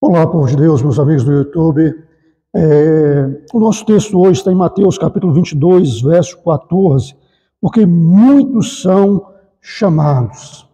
Olá, povo de Deus, meus amigos do YouTube. O nosso texto hoje está em Mateus capítulo 22, verso 14, porque muitos são chamados.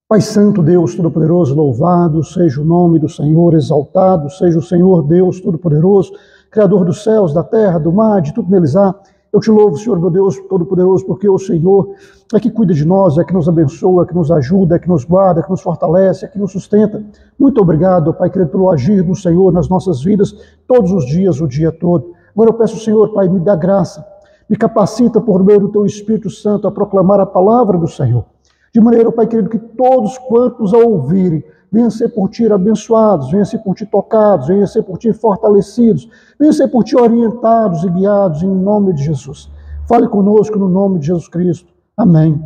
Pai Santo, Deus Todo-Poderoso, louvado seja o nome do Senhor, exaltado seja o Senhor Deus Todo-Poderoso, Criador dos céus, da terra, do mar, de tudo neles há. Eu te louvo, Senhor, meu Deus Todo-Poderoso, porque o Senhor é que cuida de nós, é que nos abençoa, é que nos ajuda, é que nos guarda, é que nos fortalece, é que nos sustenta. Muito obrigado, Pai querido, pelo agir do Senhor nas nossas vidas, todos os dias, o dia todo. Agora eu peço, Senhor, Pai, me dá graça, me capacita por meio do Teu Espírito Santo a proclamar a palavra do Senhor. De maneira, Pai querido, que todos quantos a ouvirem, venham ser por Ti abençoados, venham ser por Ti tocados, venham ser por Ti fortalecidos, venham ser por Ti orientados e guiados, em nome de Jesus. Fale conosco no nome de Jesus Cristo. Amém.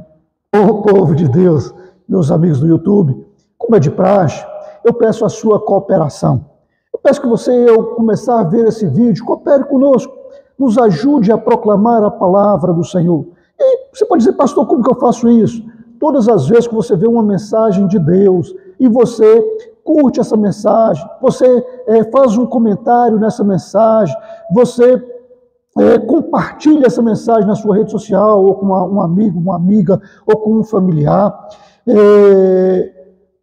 Ô povo de Deus, meus amigos do YouTube, como é de praxe, eu peço a sua cooperação. Eu peço que você, ao começar a ver esse vídeo, coopere conosco, nos ajude a proclamar a palavra do Senhor. E você pode dizer, pastor, como que eu faço isso? Todas as vezes que você vê uma mensagem de Deus e você curte essa mensagem, você faz um comentário nessa mensagem, você compartilha essa mensagem na sua rede social, ou com um amigo, uma amiga, ou com um familiar.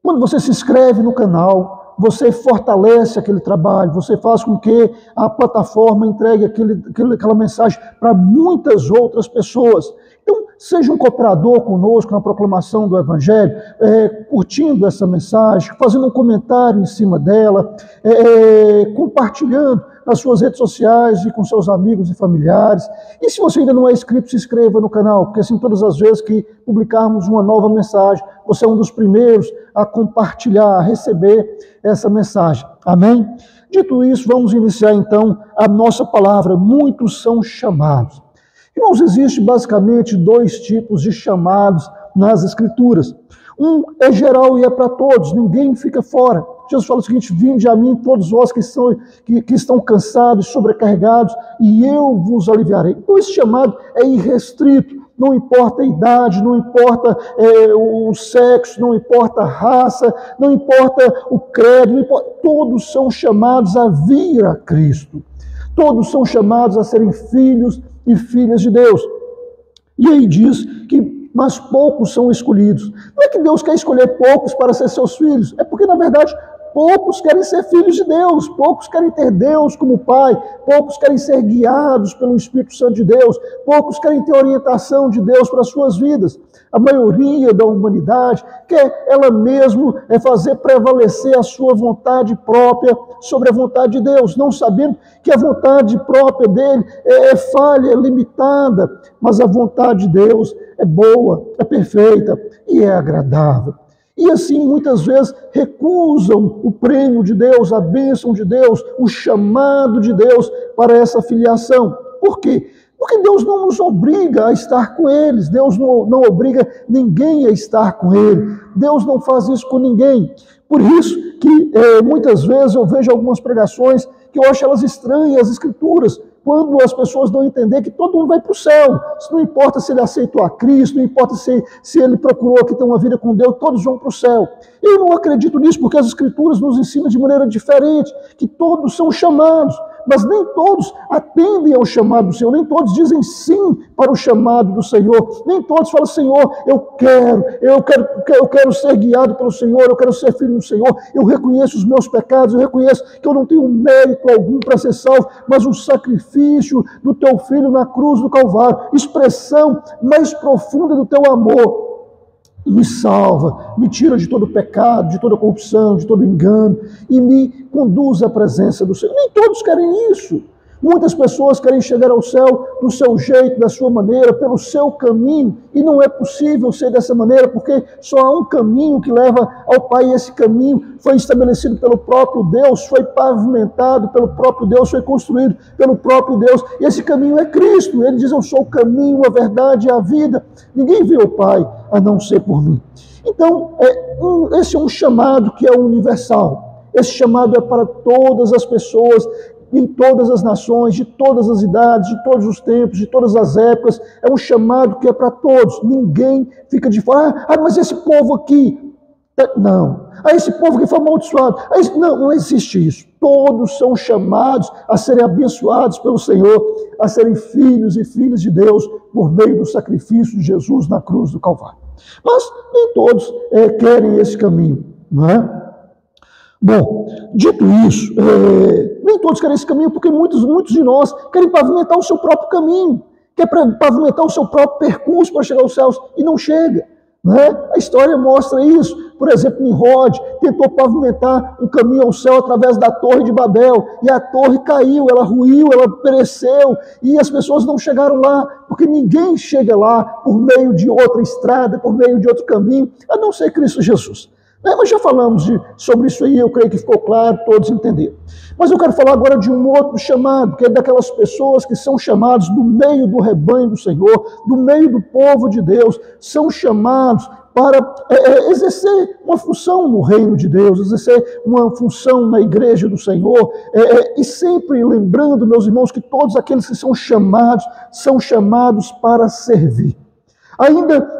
Quando você se inscreve no canal, você fortalece aquele trabalho, você faz com que a plataforma entregue aquela mensagem para muitas outras pessoas. Então, seja um cooperador conosco na proclamação do Evangelho, curtindo essa mensagem, fazendo um comentário em cima dela, compartilhando nas suas redes sociais e com seus amigos e familiares. E se você ainda não é inscrito, se inscreva no canal, porque assim todas as vezes que publicarmos uma nova mensagem, você é um dos primeiros a compartilhar, a receber essa mensagem. Amém? Dito isso, vamos iniciar então a nossa palavra. Muitos são chamados. Irmãos, existem basicamente dois tipos de chamados nas Escrituras. Um é geral e é para todos, ninguém fica fora. Jesus fala o seguinte: vinde a mim todos vós que estão cansados, sobrecarregados, e eu vos aliviarei. Então esse chamado é irrestrito, não importa a idade, não importa o sexo, não importa a raça, não importa o credo, não importa, todos são chamados a vir a Cristo. Todos são chamados a serem filhos e filhas de Deus. E aí diz que mas poucos são escolhidos. Não é que Deus quer escolher poucos para ser seus filhos, é porque, na verdade, poucos querem ser filhos de Deus, poucos querem ter Deus como Pai, poucos querem ser guiados pelo Espírito Santo de Deus, poucos querem ter orientação de Deus para as suas vidas. A maioria da humanidade quer ela mesmo fazer prevalecer a sua vontade própria sobre a vontade de Deus, não sabendo que a vontade própria dele é falha, é limitada, mas a vontade de Deus é boa, é perfeita e é agradável. E assim, muitas vezes, recusam o prêmio de Deus, a bênção de Deus, o chamado de Deus para essa filiação. Por quê? Porque Deus não nos obriga a estar com eles, Deus não obriga ninguém a estar com ele, Deus não faz isso com ninguém. Por isso que muitas vezes eu vejo algumas pregações que eu acho elas estranhas, as Escrituras, quando as pessoas não entender que todo mundo vai para o céu. Isso não importa se ele aceitou a Cristo, não importa se ele procurou aqui ter uma vida com Deus, todos vão para o céu. Eu não acredito nisso, porque as Escrituras nos ensinam de maneira diferente, que todos são chamados, mas nem todos atendem ao chamado do Senhor, nem todos dizem sim para o chamado do Senhor, nem todos falam: Senhor, eu quero ser guiado pelo Senhor, eu quero ser filho do Senhor, eu reconheço os meus pecados, eu reconheço que eu não tenho mérito algum para ser salvo, mas o sacrifício do teu Filho na cruz do Calvário, expressão mais profunda do teu amor, me salva, me tira de todo pecado, de toda corrupção, de todo engano, e me conduz à presença do Senhor. Nem todos querem isso. Muitas pessoas querem chegar ao céu do seu jeito, da sua maneira, pelo seu caminho, e não é possível ser dessa maneira, porque só há um caminho que leva ao Pai, e esse caminho foi estabelecido pelo próprio Deus, foi pavimentado pelo próprio Deus, foi construído pelo próprio Deus, e esse caminho é Cristo. Ele diz: eu sou o caminho, a verdade e a vida. Ninguém vê o Pai a não ser por mim. Então, esse é um chamado que é universal. Esse chamado é para todas as pessoas, em todas as nações, de todas as idades, de todos os tempos, de todas as épocas. É um chamado que é para todos. Ninguém fica de fora. Mas esse povo aqui Não. A esse povo que foi amaldiçoado. Não existe isso. Todos são chamados a serem abençoados pelo Senhor, a serem filhos e filhas de Deus por meio do sacrifício de Jesus na cruz do Calvário. Mas nem todos querem esse caminho, não é? Bom, dito isso, nem todos querem esse caminho, porque muitos de nós querem pavimentar o seu próprio caminho, querem pavimentar o seu próprio percurso para chegar aos céus e não chega. Né? A história mostra isso. Por exemplo, Nimrod tentou pavimentar um caminho ao céu através da Torre de Babel, e a torre caiu, ela ruiu, ela pereceu, e as pessoas não chegaram lá, porque ninguém chega lá por meio de outra estrada, por meio de outro caminho, a não ser Cristo Jesus. Mas já falamos sobre isso aí, eu creio que ficou claro, todos entenderam. Mas eu quero falar agora de um outro chamado, que é daquelas pessoas que são chamados do meio do rebanho do Senhor, do meio do povo de Deus, são chamados para exercer uma função no reino de Deus, exercer uma função na igreja do Senhor, e sempre lembrando, meus irmãos, que todos aqueles que são chamados para servir. Ainda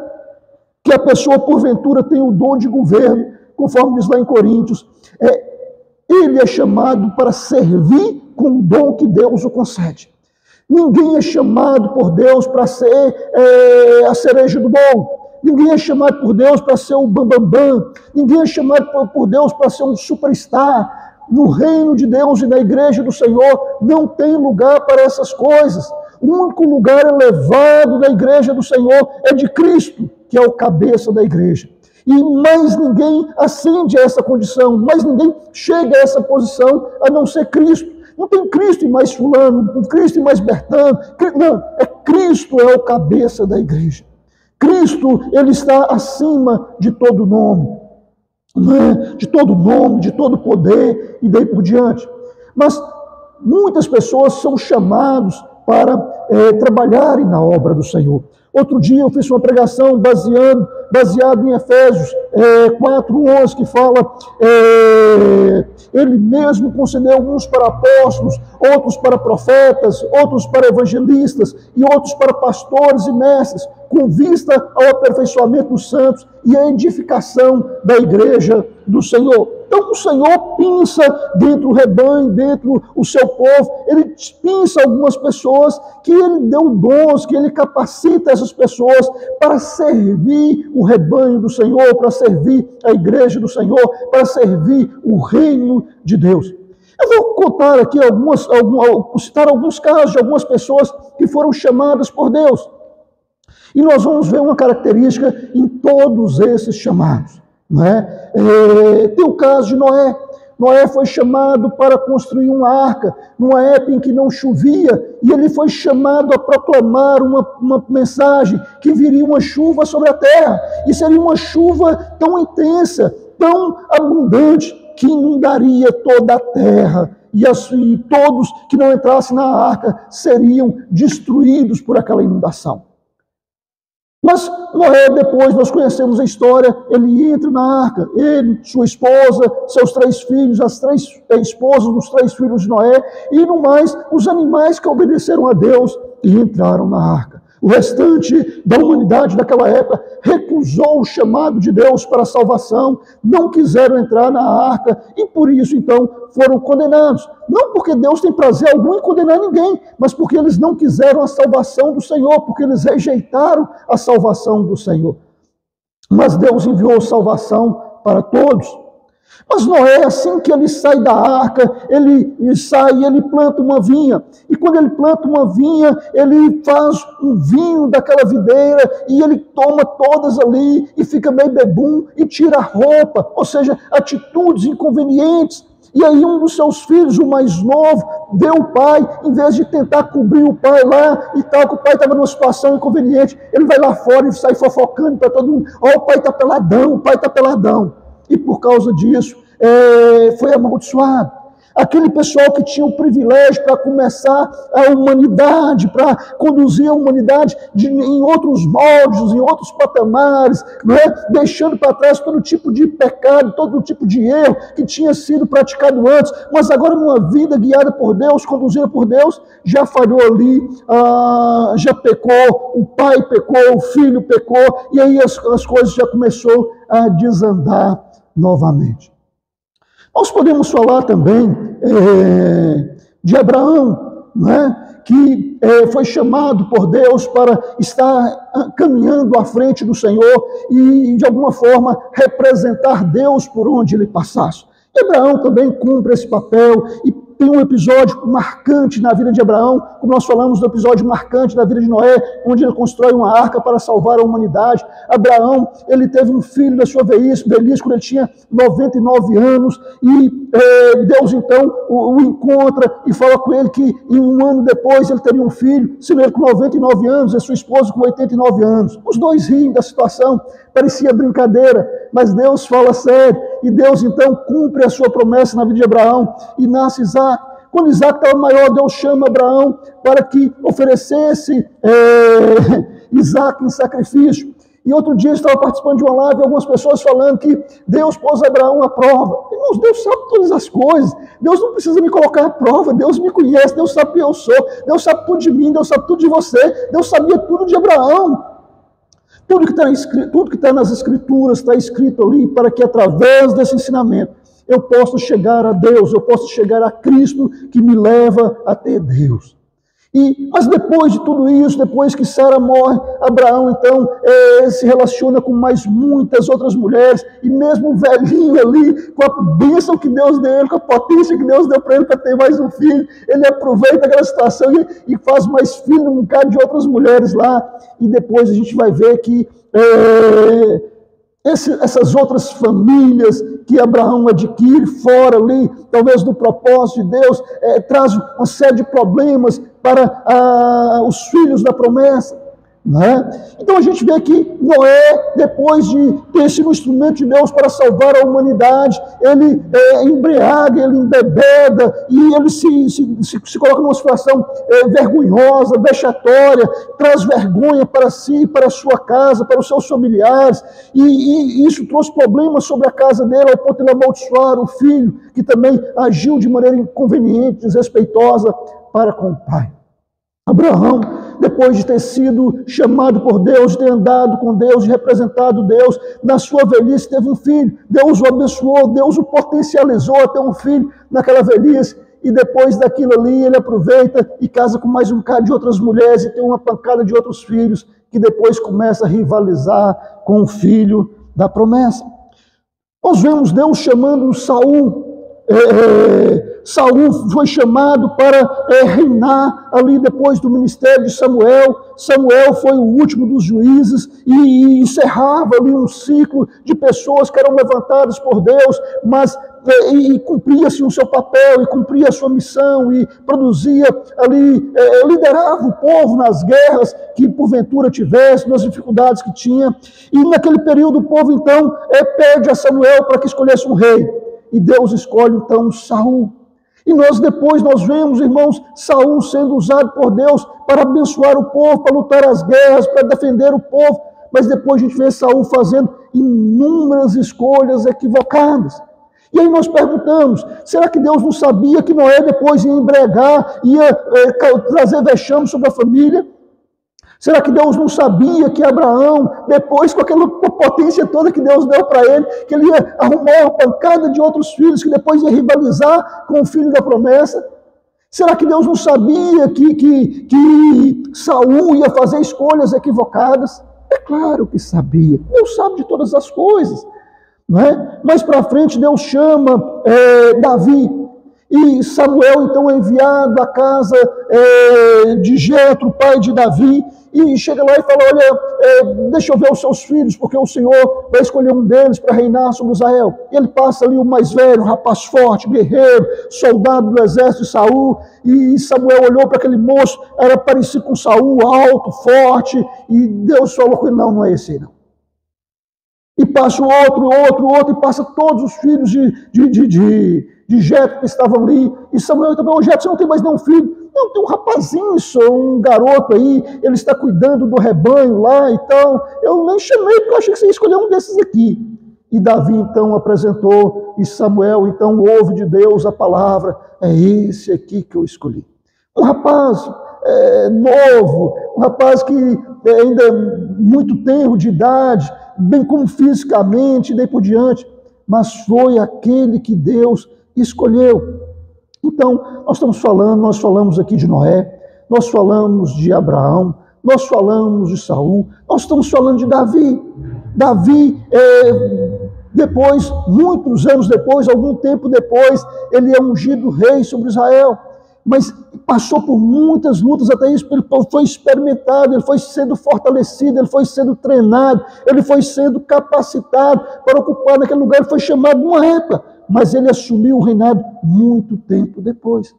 que a pessoa, porventura, tenha o dom de governo, conforme diz lá em Coríntios, ele é chamado para servir com o dom que Deus o concede. Ninguém é chamado por Deus para ser a cereja do bolo. Ninguém é chamado por Deus para ser o bambambam. Ninguém é chamado por Deus para ser um superstar. No reino de Deus e na igreja do Senhor não tem lugar para essas coisas. O único lugar elevado da igreja do Senhor é de Cristo, que é o cabeça da igreja. E mais ninguém ascende a essa condição, mais ninguém chega a essa posição a não ser Cristo. Não tem Cristo e mais fulano, Cristo e mais Bertano. Não, Cristo é o cabeça da igreja. Cristo, ele está acima de todo nome, né? De todo nome, de todo poder e daí por diante. Mas muitas pessoas são chamados para trabalharem na obra do Senhor. Outro dia eu fiz uma pregação baseado em Efésios 4:11, que fala, ele mesmo concedeu alguns para apóstolos, outros para profetas, outros para evangelistas e outros para pastores e mestres, com vista ao aperfeiçoamento dos santos e à edificação da igreja do Senhor. Então o Senhor pinça dentro do rebanho, dentro do seu povo, ele pinça algumas pessoas que ele deu dons, que ele capacita essas pessoas para servir o rebanho do Senhor, para servir a igreja do Senhor, para servir o reino de Deus. Eu vou contar aqui citar alguns casos de algumas pessoas que foram chamadas por Deus. E nós vamos ver uma característica em todos esses chamados. Tem o caso de Noé. Noé foi chamado para construir uma arca, numa época em que não chovia, e ele foi chamado a proclamar uma mensagem que viria uma chuva sobre a terra, e seria uma chuva tão intensa, tão abundante, que inundaria toda a terra, e todos que não entrassem na arca seriam destruídos por aquela inundação. Mas Noé, depois nós conhecemos a história, ele entra na arca, ele, sua esposa, seus 3 filhos, as 3 esposas dos 3 filhos de Noé, e no mais, os animais que obedeceram a Deus e entraram na arca. O restante da humanidade daquela época recusou o chamado de Deus para a salvação, não quiseram entrar na arca e por isso então foram condenados. Não porque Deus tem prazer algum em condenar ninguém, mas porque eles não quiseram a salvação do Senhor, porque eles rejeitaram a salvação do Senhor. Mas Deus enviou salvação para todos. Mas Noé, assim que ele sai da arca, ele sai e ele planta uma vinha. E quando ele planta uma vinha, ele faz um vinho daquela videira e ele toma todas ali e fica meio bebum e tira a roupa. Ou seja, atitudes inconvenientes. E aí um dos seus filhos, o mais novo, vê o pai, em vez de tentar cobrir o pai lá e tal, que o pai estava numa situação inconveniente, ele vai lá fora e sai fofocando para todo mundo. Ó, o pai está peladão, o pai está peladão. E por causa disso, foi amaldiçoado. Aquele pessoal que tinha o privilégio para começar a humanidade, para conduzir a humanidade em outros moldes, em outros patamares, deixando para trás todo tipo de pecado, todo tipo de erro que tinha sido praticado antes, mas agora numa vida guiada por Deus, conduzida por Deus, já falhou ali, já pecou, o pai pecou, o filho pecou, e aí as coisas já começou a desandar novamente. Nós podemos falar também de Abraão, né, que foi chamado por Deus para estar caminhando à frente do Senhor e, de alguma forma, representar Deus por onde ele passasse. E Abraão também cumpre esse papel e tem um episódio marcante na vida de Abraão, como nós falamos do episódio marcante da vida de Noé, onde ele constrói uma arca para salvar a humanidade. Abraão, ele teve um filho da sua velhice quando ele tinha 99 anos, e Deus então o encontra e fala com ele que em um ano depois ele teria um filho, sendo ele com 99 anos e sua esposa com 89 anos. Os dois riem da situação, parecia brincadeira, mas Deus fala sério, e Deus então cumpre a sua promessa na vida de Abraão, e nasce Isaac. Quando Isaac estava maior, Deus chama Abraão para que oferecesse Isaac em sacrifício. E outro dia eu estava participando de uma live e algumas pessoas falando que Deus pôs Abraão à prova. Irmãos, Deus sabe todas as coisas. Deus não precisa me colocar à prova. Deus me conhece, Deus sabe quem eu sou. Deus sabe tudo de mim, Deus sabe tudo de você. Deus sabia tudo de Abraão. Tudo que está nas Escrituras está escrito ali para que através desse ensinamento eu possa chegar a Deus, eu possa chegar a Cristo que me leva até Deus. Mas depois de tudo isso, depois que Sara morre, Abraão então se relaciona com mais muitas outras mulheres, e mesmo velhinho ali, com a bênção que Deus deu ele, com a potência que Deus deu para ele para ter mais um filho, ele aproveita aquela situação e faz mais filho um bocado de outras mulheres lá, e depois a gente vai ver que essas outras famílias que Abraão adquire fora ali, talvez do propósito de Deus, traz uma série de problemas para os filhos da promessa. Né? Então a gente vê que Noé, depois de ter sido um instrumento de Deus para salvar a humanidade, ele embriaga, ele embebeda, e ele se coloca numa situação vergonhosa, vexatória, traz vergonha para si, para a sua casa, para os seus familiares, e isso trouxe problemas sobre a casa dele, ao ponto de ele amaldiçoar o filho, que também agiu de maneira inconveniente, desrespeitosa para com o pai. Abraão, depois de ter sido chamado por Deus, de ter andado com Deus, de representado Deus, na sua velhice teve um filho. Deus o abençoou, Deus o potencializou a ter um filho naquela velhice. E depois daquilo ali, ele aproveita e casa com mais um bocado de outras mulheres e tem uma pancada de outros filhos, que depois começa a rivalizar com o filho da promessa. Nós vemos Deus chamando Saul. Saul foi chamado para reinar ali depois do ministério de Samuel. Samuel foi o último dos juízes e encerrava ali um ciclo de pessoas que eram levantadas por Deus, mas cumpria-se o seu papel e cumpria a sua missão e produzia ali, liderava o povo nas guerras que porventura tivesse, nas dificuldades que tinha. E naquele período o povo então pede a Samuel para que escolhesse um rei. E Deus escolhe então Saul. E depois nós vemos, irmãos, Saul sendo usado por Deus para abençoar o povo, para lutar as guerras, para defender o povo. Mas depois a gente vê Saul fazendo inúmeras escolhas equivocadas. E aí nós perguntamos, será que Deus não sabia que Noé depois ia embriagar, ia trazer vexame sobre a família? Será que Deus não sabia que Abraão, depois com aquela potência toda que Deus deu para ele, que ele ia arrumar uma pancada de outros filhos, que depois ia rivalizar com o filho da promessa? Será que Deus não sabia que Saul ia fazer escolhas equivocadas? É claro que sabia. Deus sabe de todas as coisas. Não é? Mais para frente Deus chama Davi. E Samuel então é enviado à casa de Jetro, pai de Davi, e chega lá e fala, olha, deixa eu ver os seus filhos, porque o Senhor vai escolher um deles para reinar sobre Israel. E ele passa ali o mais velho, um rapaz forte, guerreiro, soldado do exército de Saul, e Samuel olhou para aquele moço, era parecido com Saul, alto, forte, e Deus falou com ele, não é esse não. E passa o outro, e passa todos os filhos de Jetro que estavam ali, e Samuel também, Jetro, você não tem mais nenhum filho? Não, tem um rapazinho só, um garoto aí, ele está cuidando do rebanho lá e tal. Eu nem chamei, porque eu achei que você ia escolher um desses aqui. E Davi então apresentou, e Samuel então ouve de Deus a palavra, é esse aqui que eu escolhi. Um rapaz novo, um rapaz que ainda muito tenro de idade, bem como fisicamente, e daí por diante. mas foi aquele que Deus escolheu. Então, nós falamos aqui de Noé, nós falamos de Abraão, nós falamos de Saul, nós estamos falando de Davi. Davi, depois, muitos anos depois, algum tempo depois, ele é ungido rei sobre Israel, mas passou por muitas lutas até isso, ele foi experimentado, ele foi sendo fortalecido, ele foi sendo treinado, ele foi sendo capacitado para ocupar naquele lugar, ele foi chamado numa época, mas ele assumiu o reinado muito tempo depois.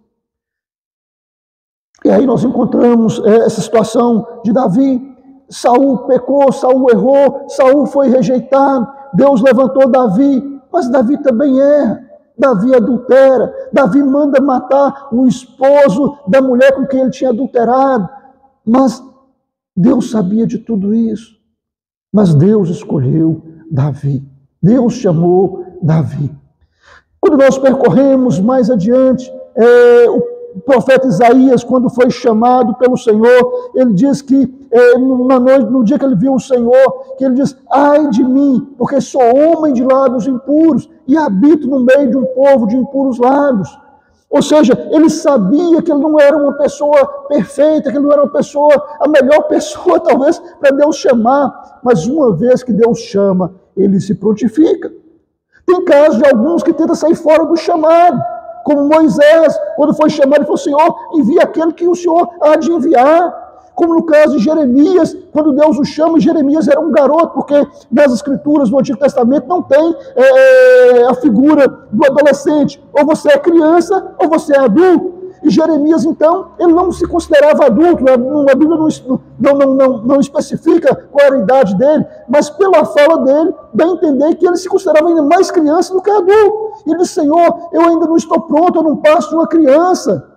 E aí nós encontramos essa situação de Davi. Saul pecou, Saul errou, Saul foi rejeitado, Deus levantou Davi, mas Davi também erra, Davi adultera, Davi manda matar o esposo da mulher com quem ele tinha adulterado, mas Deus sabia de tudo isso, mas Deus escolheu Davi, Deus chamou Davi. Quando nós percorremos mais adiante, o profeta Isaías, quando foi chamado pelo Senhor, ele diz que no dia que ele viu o Senhor, que ele diz: ai de mim, porque sou homem de lábios impuros e habito no meio de um povo de impuros lábios. Ou seja, ele sabia que ele não era uma pessoa perfeita, que ele não era uma pessoa, a melhor pessoa talvez para Deus chamar, mas uma vez que Deus chama, ele se prontifica. Tem casos de alguns que tentam sair fora do chamado, como Moisés, quando foi chamado, ele falou: Senhor, envia aquele que o Senhor há de enviar. Como no caso de Jeremias, quando Deus o chama, Jeremias era um garoto, porque nas escrituras do Antigo Testamento não tem a figura do adolescente. Ou você é criança, ou você é adulto. E Jeremias, então, ele não se considerava adulto, a Bíblia não especifica qual era a idade dele, mas pela fala dele, dá a entender que ele se considerava ainda mais criança do que adulto. E ele disse: Senhor, eu ainda não estou pronto, eu não passo de uma criança.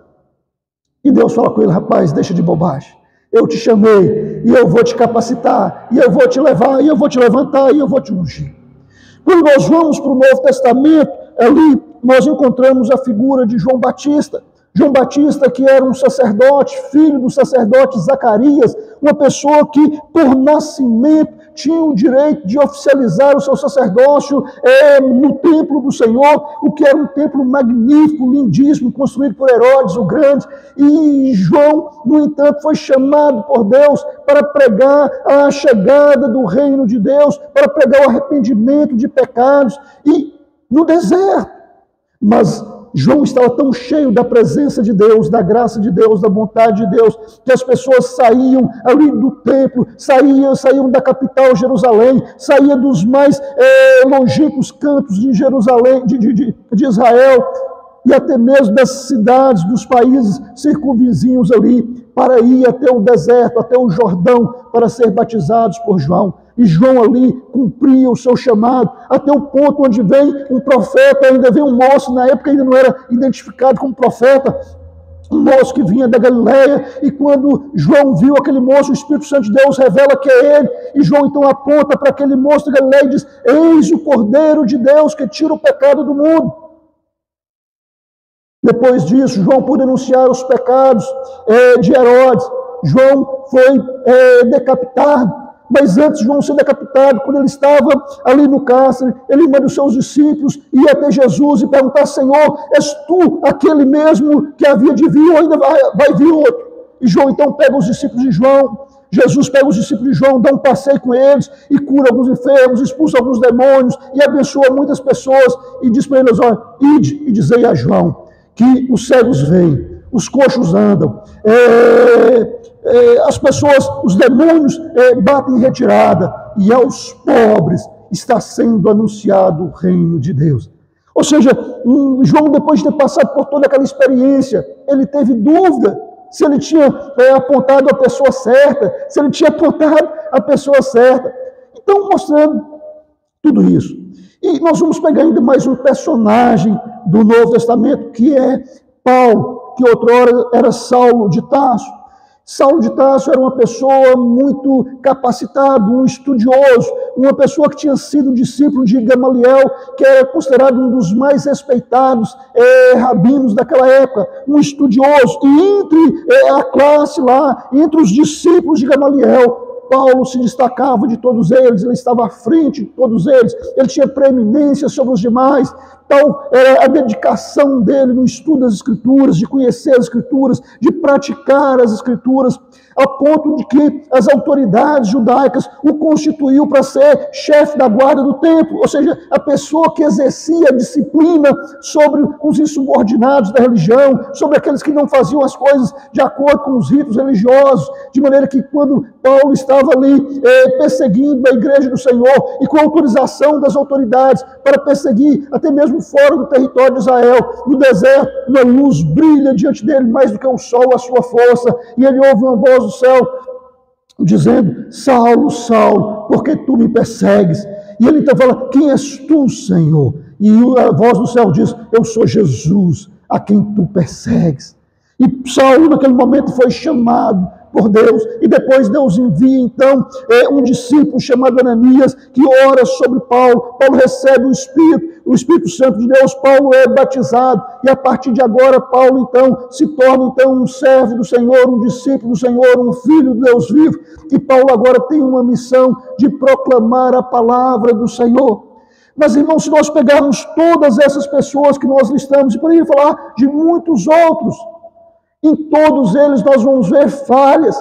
E Deus fala com ele: rapaz, deixa de bobagem. Eu te chamei, e eu vou te capacitar, e eu vou te levar, e eu vou te levantar, e eu vou te ungir. Quando nós vamos para o Novo Testamento, ali nós encontramos a figura de João Batista. João Batista, que era um sacerdote, filho do sacerdote Zacarias, uma pessoa que, por nascimento, tinha o direito de oficializar o seu sacerdócio no templo do Senhor, o que era um templo magnífico, lindíssimo, construído por Herodes o Grande. E João, no entanto, foi chamado por Deus para pregar a chegada do reino de Deus, para pregar o arrependimento de pecados, e no deserto. Mas João estava tão cheio da presença de Deus, da graça de Deus, da vontade de Deus, que as pessoas saíam ali do templo, saíam da capital Jerusalém, saíam dos mais longínquos cantos de Jerusalém, de Israel, e até mesmo das cidades, dos países circunvizinhos ali, para ir até o deserto, até o Jordão, para ser batizados por João. E João ali cumpria o seu chamado, até o ponto onde vem um profeta, ainda vem um moço, na época ainda não era identificado como profeta, um moço que vinha da Galileia, e quando João viu aquele moço, o Espírito Santo de Deus revela que é ele, e João então aponta para aquele moço da Galileia e diz: eis o Cordeiro de Deus que tira o pecado do mundo. Depois disso, João, por denunciar os pecados de Herodes, João foi decapitado. Mas antes de João ser decapitado, quando ele estava ali no cárcere, ele manda os seus discípulos ir até Jesus e perguntar: Senhor, és tu aquele mesmo que havia de vir ou ainda vai vir outro? E João então pega os discípulos de João, Jesus pega os discípulos de João, dá um passeio com eles e cura alguns enfermos, expulsa alguns demônios e abençoa muitas pessoas e diz para eles: olha, ide e dizei a João que os cegos veem, os coxos andam, as pessoas, os demônios batem em retirada, e aos pobres está sendo anunciado o reino de Deus. Ou seja, João, depois de ter passado por toda aquela experiência, ele teve dúvida se ele tinha apontado a pessoa certa, se ele tinha apontado a pessoa certa. Então, mostrando tudo isso. E nós vamos pegar ainda mais um personagem do Novo Testamento, que é Paulo, que outrora era Saulo de Tarso. Saulo de Tarso era uma pessoa muito capacitada, um estudioso, uma pessoa que tinha sido discípulo de Gamaliel, que era considerado um dos mais respeitados rabinos daquela época, um estudioso. E entre a classe lá, entre os discípulos de Gamaliel, Paulo se destacava de todos eles, ele estava à frente de todos eles, ele tinha preeminência sobre os demais. Tal era a dedicação dele no estudo das Escrituras, de conhecer as Escrituras, de praticar as Escrituras, a ponto de que as autoridades judaicas o constituiu para ser chefe da guarda do templo, ou seja, a pessoa que exercia a disciplina sobre os insubordinados da religião, sobre aqueles que não faziam as coisas de acordo com os ritos religiosos, de maneira que quando Paulo estava ali perseguindo a igreja do Senhor e com autorização das autoridades para perseguir até mesmo fora do território de Israel, no deserto, uma luz brilha diante dele mais do que o sol, a sua força, e ele ouve uma voz do céu dizendo: Saulo, Saulo, por que tu me persegues? E ele então fala: quem és tu, Senhor? E a voz do céu diz: eu sou Jesus, a quem tu persegues. E Saulo naquele momento foi chamado por Deus, e depois Deus envia então um discípulo chamado Ananias, que ora sobre Paulo. Paulo recebe o Espírito Santo de Deus, Paulo é batizado, e a partir de agora Paulo então se torna então um servo do Senhor, um discípulo do Senhor, um filho de Deus vivo, e Paulo agora tem uma missão de proclamar a palavra do Senhor. Mas, irmãos, se nós pegarmos todas essas pessoas que nós listamos, e poderia falar de muitos outros, em todos eles nós vamos ver falhas,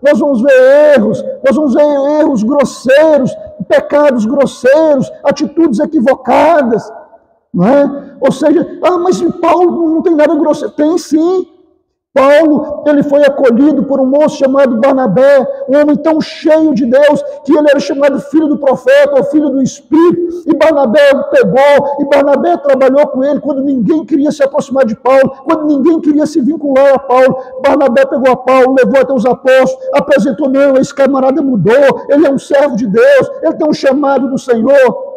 nós vamos ver erros grosseiros, pecados grosseiros, atitudes equivocadas, não é? Ou seja, mas Paulo não tem nada grosseiro. Tem sim. Paulo, ele foi acolhido por um moço chamado Barnabé, um homem tão cheio de Deus, que ele era chamado filho do profeta, ou filho do Espírito, e Barnabé o pegou, e Barnabé trabalhou com ele quando ninguém queria se aproximar de Paulo, quando ninguém queria se vincular a Paulo. Barnabé pegou a Paulo, levou até os apóstolos, apresentou: não, esse camarada mudou, ele é um servo de Deus, ele tem um chamado do Senhor.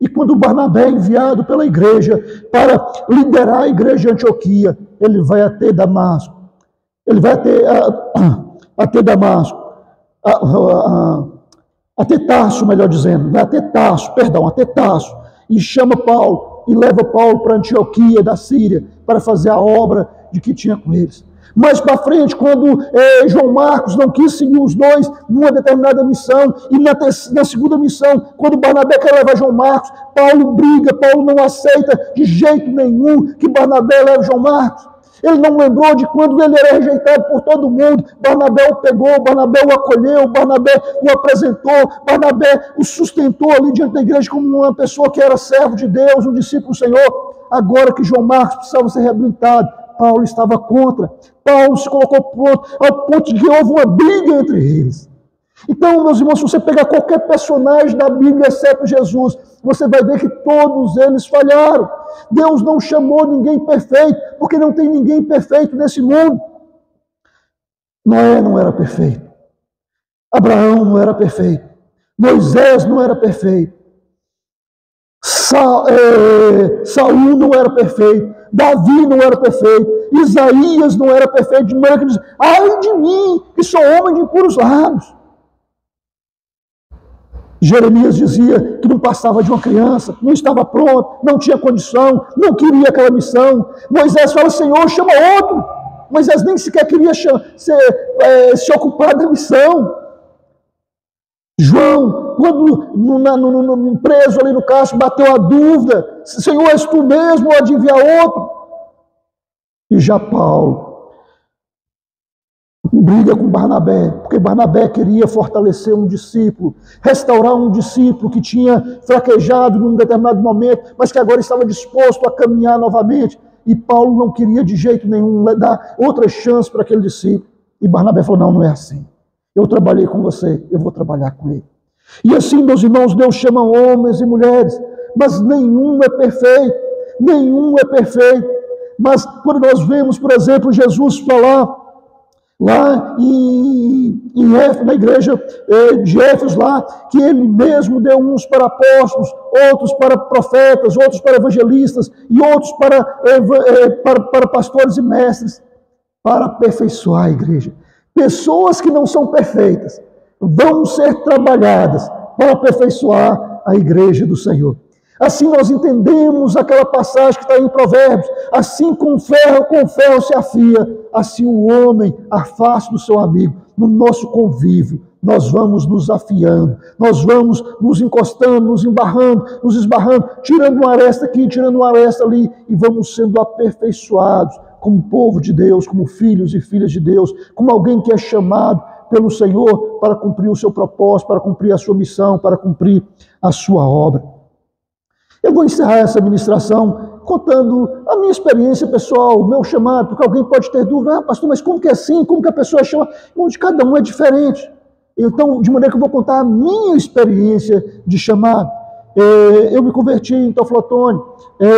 E quando Barnabé é enviado pela igreja para liderar a igreja de Antioquia, ele vai até Damasco. Ele vai até Damasco, até Tarso, melhor dizendo, vai até Tarso, e chama Paulo, e leva Paulo para Antioquia da Síria, para fazer a obra de que tinha com eles. Mais para frente, quando João Marcos não quis seguir os dois numa determinada missão, e na segunda missão, quando Barnabé quer levar João Marcos, Paulo briga, Paulo não aceita de jeito nenhum que Barnabé leve João Marcos. Ele não lembrou de quando ele era rejeitado por todo mundo. Barnabé o pegou, Barnabé o acolheu, Barnabé o apresentou, Barnabé o sustentou ali diante da igreja como uma pessoa que era servo de Deus, um discípulo do Senhor. Agora que João Marcos precisava ser reabilitado, Paulo estava contra. Paulo se colocou pronto, ao ponto de que houve uma briga entre eles. Então, meus irmãos, se você pegar qualquer personagem da Bíblia, exceto Jesus, você vai ver que todos eles falharam. Deus não chamou ninguém perfeito, porque não tem ninguém perfeito nesse mundo. Noé não era perfeito. Abraão não era perfeito. Moisés não era perfeito. Saul não era perfeito. Davi não era perfeito. Isaías não era perfeito. De maneira que diz: ai de mim, que sou homem de impuros lábios. Jeremias dizia que não passava de uma criança, não estava pronto, não tinha condição, não queria aquela missão. Moisés fala: Senhor, chama outro. Moisés nem sequer queria se ocupar da missão. João, quando preso ali no cárcere, bateu a dúvida: Senhor, és tu mesmo ou há de enviar outro? E já Paulo briga com Barnabé, porque Barnabé queria fortalecer um discípulo, restaurar um discípulo que tinha fraquejado num determinado momento, mas que agora estava disposto a caminhar novamente. E Paulo não queria de jeito nenhum dar outra chance para aquele discípulo. E Barnabé falou: não, não é assim. Eu trabalhei com você, eu vou trabalhar com ele. E assim, meus irmãos, Deus chama homens e mulheres, mas nenhum é perfeito, nenhum é perfeito. Mas quando nós vemos, por exemplo, Jesus falar lá na igreja de Éfeso, lá, que ele mesmo deu uns para apóstolos, outros para profetas, outros para evangelistas e outros para pastores e mestres, para aperfeiçoar a igreja. Pessoas que não são perfeitas vão ser trabalhadas para aperfeiçoar a igreja do Senhor. Assim nós entendemos aquela passagem que está em Provérbios. Assim com ferro se afia, assim o homem afasta do seu amigo. No nosso convívio, nós vamos nos afiando, nós vamos nos encostando, nos esbarrando, tirando uma aresta aqui, tirando uma aresta ali, e vamos sendo aperfeiçoados como povo de Deus, como filhos e filhas de Deus, como alguém que é chamado pelo Senhor para cumprir o seu propósito, para cumprir a sua missão, para cumprir a sua obra. Eu vou encerrar essa ministração contando a minha experiência pessoal, o meu chamado, porque alguém pode ter dúvida, pastor, mas como que é assim? Como que a pessoa chama? Bom, de cada um é diferente. Então, de maneira que eu vou contar a minha experiência de chamado. Eu me converti em Teoflotone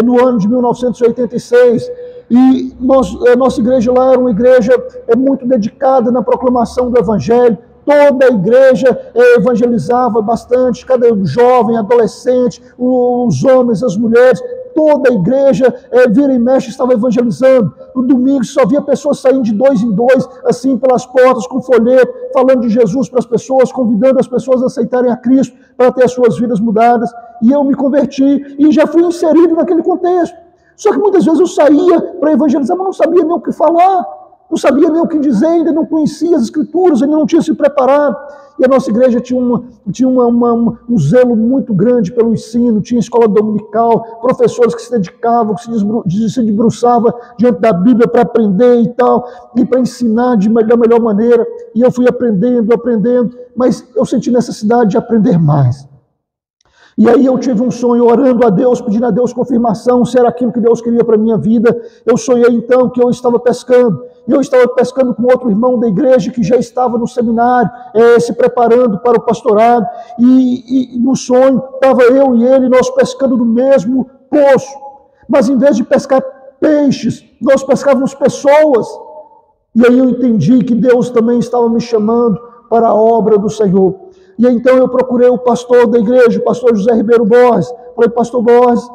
no ano de 1986, e nossa igreja lá era uma igreja muito dedicada na proclamação do Evangelho. Toda a igreja evangelizava bastante, cada jovem, adolescente, os homens, as mulheres, toda a igreja, vira e mexe, estava evangelizando. No domingo só via pessoas saindo de 2 em 2, assim, pelas portas, com folheto, falando de Jesus para as pessoas, convidando as pessoas a aceitarem a Cristo, para ter as suas vidas mudadas. E eu me converti e já fui inserido naquele contexto. Só que muitas vezes eu saía para evangelizar, mas não sabia nem o que falar. Não sabia nem o que dizer, ainda não conhecia as Escrituras, ainda não tinha se preparado. E a nossa igreja tinha um zelo muito grande pelo ensino, tinha escola dominical, professores que se dedicavam, que se debruçavam diante da Bíblia para aprender e tal, e para ensinar da melhor maneira. E eu fui aprendendo, mas eu senti necessidade de aprender mais. E aí eu tive um sonho orando a Deus, pedindo a Deus confirmação se era aquilo que Deus queria para a minha vida. Eu sonhei então que eu estava pescando. E eu estava pescando com outro irmão da igreja que já estava no seminário, se preparando para o pastorado. E no sonho estava eu e ele, nós pescando no mesmo poço. Mas em vez de pescar peixes, nós pescávamos pessoas. E aí eu entendi que Deus também estava me chamando para a obra do Senhor. E então eu procurei o pastor da igreja, o pastor José Ribeiro Borges. Falei, pastor Borges,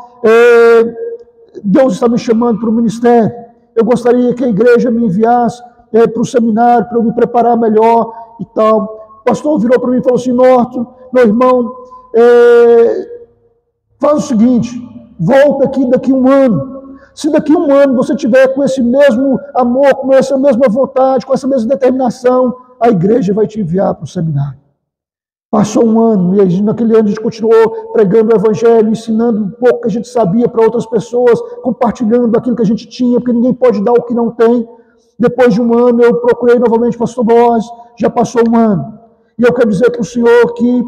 Deus está me chamando para o ministério. Eu gostaria que a igreja me enviasse para o seminário, para eu me preparar melhor e tal. O pastor virou para mim e falou assim, Norton, meu irmão, faz o seguinte, volta aqui daqui um ano. Se daqui um ano você tiver com esse mesmo amor, com essa mesma vontade, com essa mesma determinação, a igreja vai te enviar para o seminário. Passou um ano, e naquele ano a gente continuou pregando o Evangelho, ensinando um pouco que a gente sabia para outras pessoas, compartilhando aquilo que a gente tinha, porque ninguém pode dar o que não tem. Depois de um ano eu procurei novamente o pastor Borges, já passou um ano. E eu quero dizer para o senhor que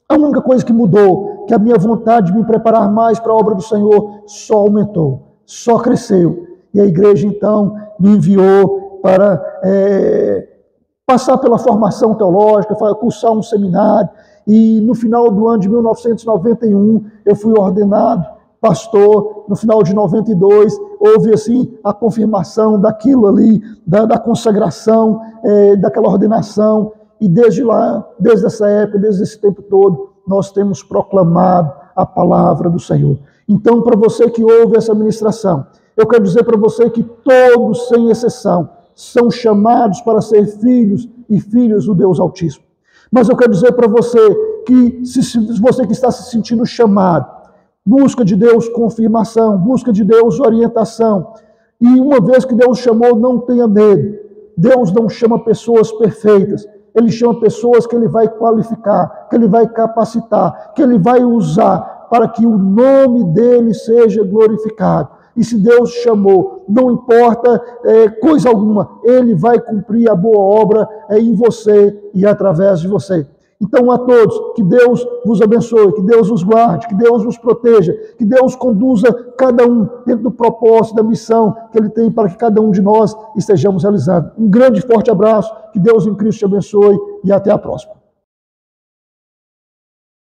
a única coisa que mudou, que a minha vontade de me preparar mais para a obra do Senhor só aumentou, só cresceu. E a igreja então me enviou para passar pela formação teológica, cursar um seminário, e no final do ano de 1991 eu fui ordenado pastor. No final de 92 houve assim a confirmação daquilo ali, da consagração, daquela ordenação, e desde lá, desde essa época, desde esse tempo todo, nós temos proclamado a palavra do Senhor. Então, para você que ouve essa ministração, eu quero dizer para você que todos, sem exceção, são chamados para ser filhos e filhas do Deus Altíssimo. Mas eu quero dizer para você que, se você que está se sentindo chamado, busca de Deus confirmação, busca de Deus orientação. E uma vez que Deus chamou, não tenha medo. Deus não chama pessoas perfeitas. Ele chama pessoas que Ele vai qualificar, que Ele vai capacitar, que Ele vai usar para que o nome dEle seja glorificado. E se Deus chamou, não importa coisa alguma, Ele vai cumprir a boa obra em você e através de você. Então, a todos, que Deus vos abençoe, que Deus vos guarde, que Deus vos proteja, que Deus conduza cada um dentro do propósito, da missão que Ele tem para que cada um de nós estejamos realizando. Um grande e forte abraço, que Deus em Cristo te abençoe e até a próxima.